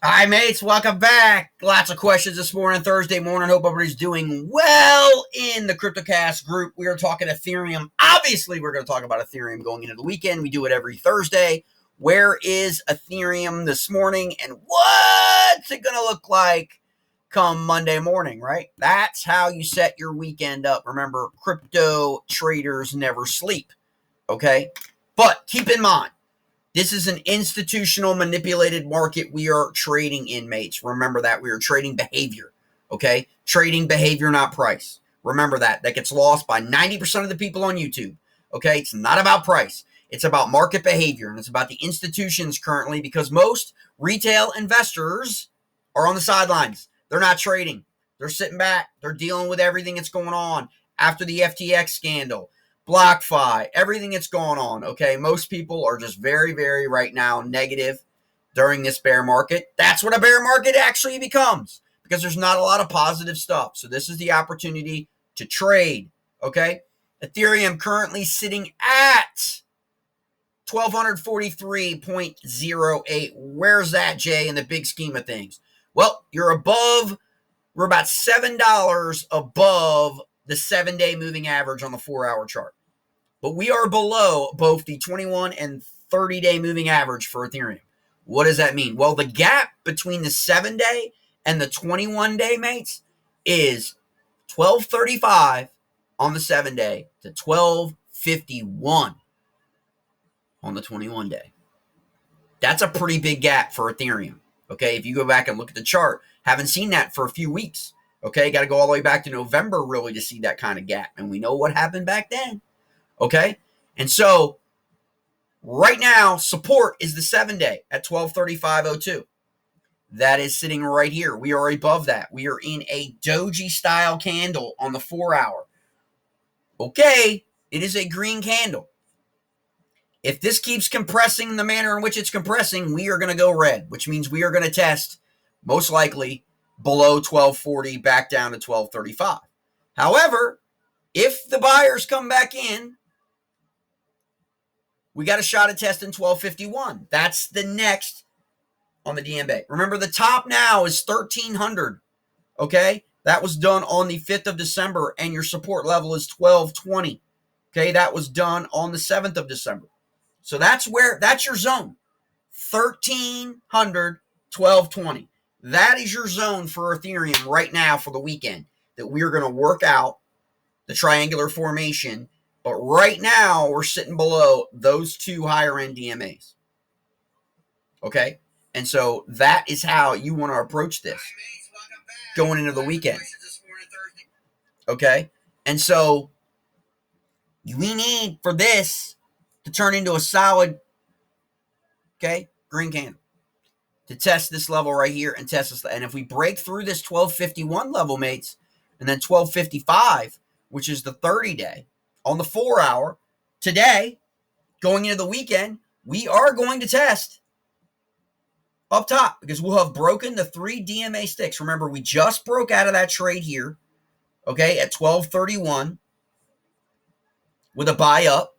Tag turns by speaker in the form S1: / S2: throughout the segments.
S1: Hi, mates. Welcome back. Lots of questions this morning, Thursday morning. Hope everybody's doing well in the Cryptocast group. We are talking Ethereum. Obviously, we're going to talk about Ethereum going into the weekend. We do it every Thursday. Where is Ethereum this morning, and what's it going to look like come Monday morning, right? That's how you set your weekend up. Remember, crypto traders never sleep, okay? But keep in mind, this is an institutional manipulated market we are trading in, mates. Remember that. We are trading behavior, okay? Trading behavior, not price. Remember that. That gets lost by 90% of the people on YouTube, okay? It's not about price. It's about market behavior, and it's about the institutions currently because most retail investors are on the sidelines. They're not trading. They're sitting back. They're dealing with everything that's going on after the FTX scandal. BlockFi, everything that's going on, okay? Most people are just very, very right now negative during this bear market. That's what a bear market actually becomes because there's not a lot of positive stuff. So this is the opportunity to trade, okay? Ethereum currently sitting at 1,243.08. Where's that, Jay, in the big scheme of things? Well, we're about $7 above the 7-day moving average on the 4-hour chart. But we are below both the 21 and 30-day moving average for Ethereum. What does that mean? Well, the gap between the 7-day and the 21-day, mates, is 1235 on the 7-day to 1251 on the 21-day. That's a pretty big gap for Ethereum. Okay, if you go back and look at the chart, haven't seen that for a few weeks. Okay, got to go all the way back to November really to see that kind of gap. And we know what happened back then. Okay, and so right now, support is the 7-day at 1235.02. That is sitting right here. We are above that. We are in a doji style candle on the 4-hour. Okay, it is a green candle. If this keeps compressing in the manner in which it's compressing, we are going to go red, which means we are going to test most likely below 1240 back down to 1235. However, if the buyers come back in, we got a shot at testing 1251. That's the next on the DMA. Remember, the top now is 1300. Okay, that was done on the 5th of December, and your support level is 1220. Okay, that was done on the 7th of December. So that's your zone. 1300, 1220. That is your zone for Ethereum right now for the weekend that we're going to work out the triangular formation. But right now, we're sitting below those two higher-end DMAs. Okay? And so that is how you want to approach this going into the weekend. Okay? And so we need for this to turn into a solid, okay, green candle to test this level right here and test this. And if we break through this 1251 level, mates, and then 1255, which is the 30-day, on the 4-hour, today, going into the weekend, we are going to test up top because we'll have broken the 3 DMA sticks. Remember, we just broke out of that trade here, okay, at 1231 with a buy up,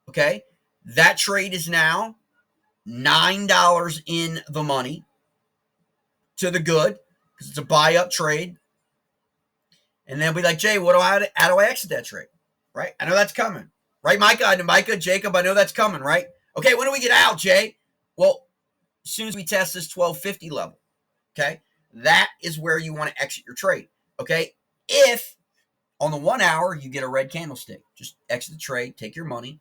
S1: okay? That trade is now $9 in the money to the good because it's a buy up trade. And then be like, Jay, how do I exit that trade? Right? I know that's coming. Right, Micah, Jacob, I know that's coming, right? Okay, when do we get out, Jay? Well, as soon as we test this 1250 level, okay? That is where you want to exit your trade, okay? If on the 1-hour you get a red candlestick, just exit the trade, take your money,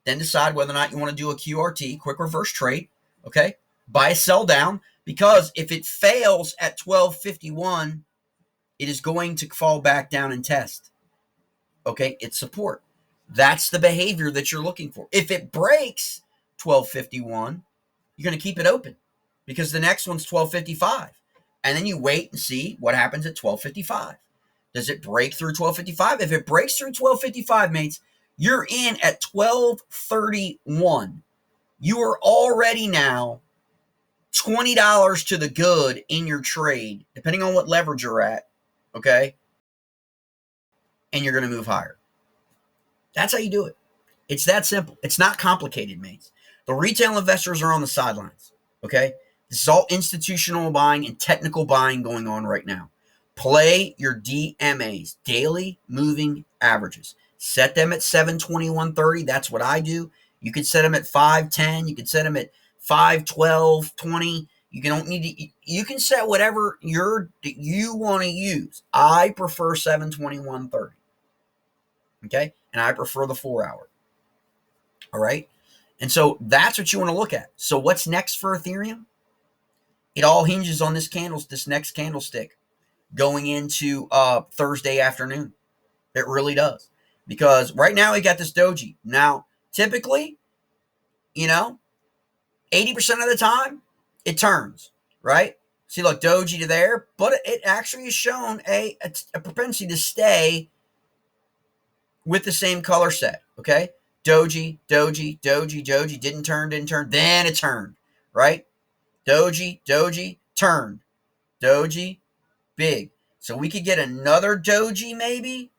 S1: then decide whether or not you want to do a QRT, quick reverse trade, okay? Buy a sell down, because if it fails at 1251, it is going to fall back down and test, okay? It's support. That's the behavior that you're looking for. If it breaks 1251, you're going to keep it open because the next one's 1255. And then you wait and see what happens at 1255. Does it break through 1255? If it breaks through 1255, mates, you're in at 1231. You are already now $20 to the good in your trade, depending on what leverage you're at, okay? And you're going to move higher. That's how you do it. It's that simple. It's not complicated, mates. The retail investors are on the sidelines, okay? This is all institutional buying and technical buying going on right now. Play your DMAs, daily moving averages. Set them at 721.30. That's what I do. You can set them at 510. You can set them at 512, 20. You don't need to. You can set whatever you want to use. I prefer 721.30. Okay, and I prefer the 4 hour. All right, and so that's what you want to look at. So what's next for Ethereum? It all hinges on this next candlestick going into Thursday afternoon. It really does. Because right now we got this doji. Now, typically, 80% of the time, it turns, right? See, look, doji to there, but it actually has shown a propensity to stay with the same color set, okay? Doji, doji, doji, doji, didn't turn, then it turned, right? Doji, doji, turned. Doji, big. So we could get another doji maybe,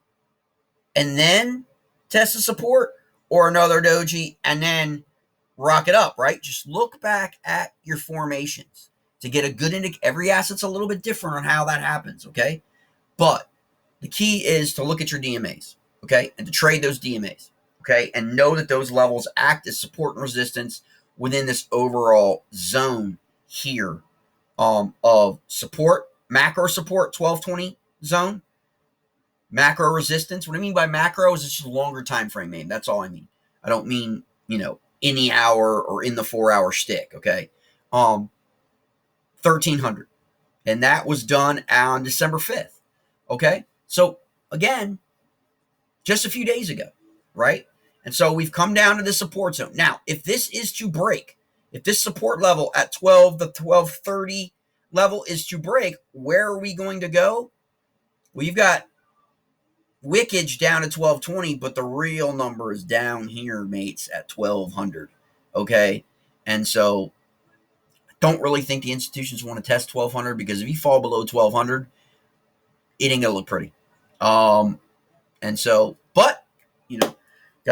S1: and then test the support, or another doji and then rock it up, right? Just look back at your formations to get a good indication. Every asset's a little bit different on how that happens, okay? But the key is to look at your DMAs, okay? And to trade those DMAs, okay? And know that those levels act as support and resistance within this overall zone here of support, macro support, 1220 zone, macro resistance. What I mean by macro is it's just a longer time frame name. That's all I mean. I don't mean, in the hour or in the 4 hour stick, okay? 1300. And that was done on December 5th, okay? So, again, just a few days ago, right? And so we've come down to the support zone. Now, if this is to break, if this support level at 12, the 1230 level is to break, where are we going to go? Well, you've got wickage down to 1220, but the real number is down here, mates, at 1200, okay? And so I don't really think the institutions want to test 1200, because if you fall below 1200, it ain't gonna look pretty. And so, but, got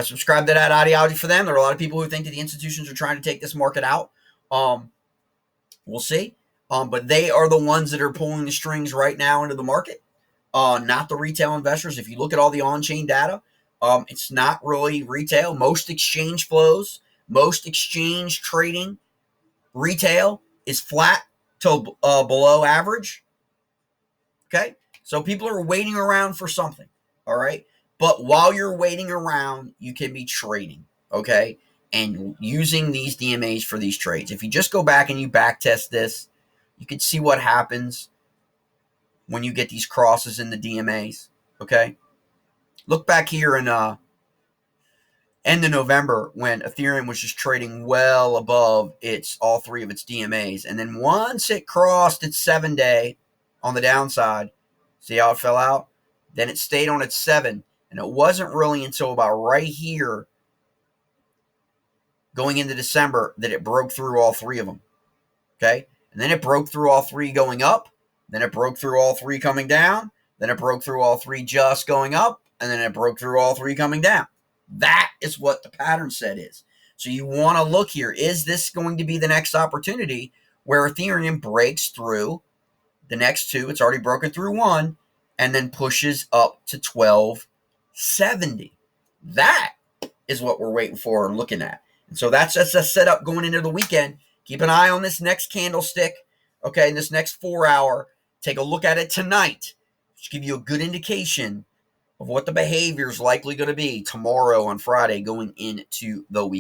S1: to subscribe to that ideology for them. There are a lot of people who think that the institutions are trying to take this market out. We'll see. But they are the ones that are pulling the strings right now into the market. Not the retail investors. If you look at all the on-chain data, it's not really retail. Most exchange flows, most exchange trading, retail is flat to below average. Okay? So people are waiting around for something. All right? But while you're waiting around, you can be trading. Okay? And using these DMAs for these trades. If you just go back and you back test this, you can see what happens when you get these crosses in the DMAs, okay? Look back here in end of November when Ethereum was just trading well above all three of its DMAs. And then once it crossed its 7-day on the downside, see how it fell out? Then it stayed on its 7. And it wasn't really until about right here going into December that it broke through all three of them, okay? And then it broke through all three going up. Then it broke through all three coming down. Then it broke through all three just going up. And then it broke through all three coming down. That is what the pattern set is. So you want to look here. Is this going to be the next opportunity where Ethereum breaks through the next two? It's already broken through one. And then pushes up to 1270. That is what we're waiting for and looking at. And so that's a setup going into the weekend. Keep an eye on this next candlestick. Okay, this next 4 hour. Take a look at it tonight. Just give you a good indication of what the behavior is likely going to be tomorrow on Friday going into the week.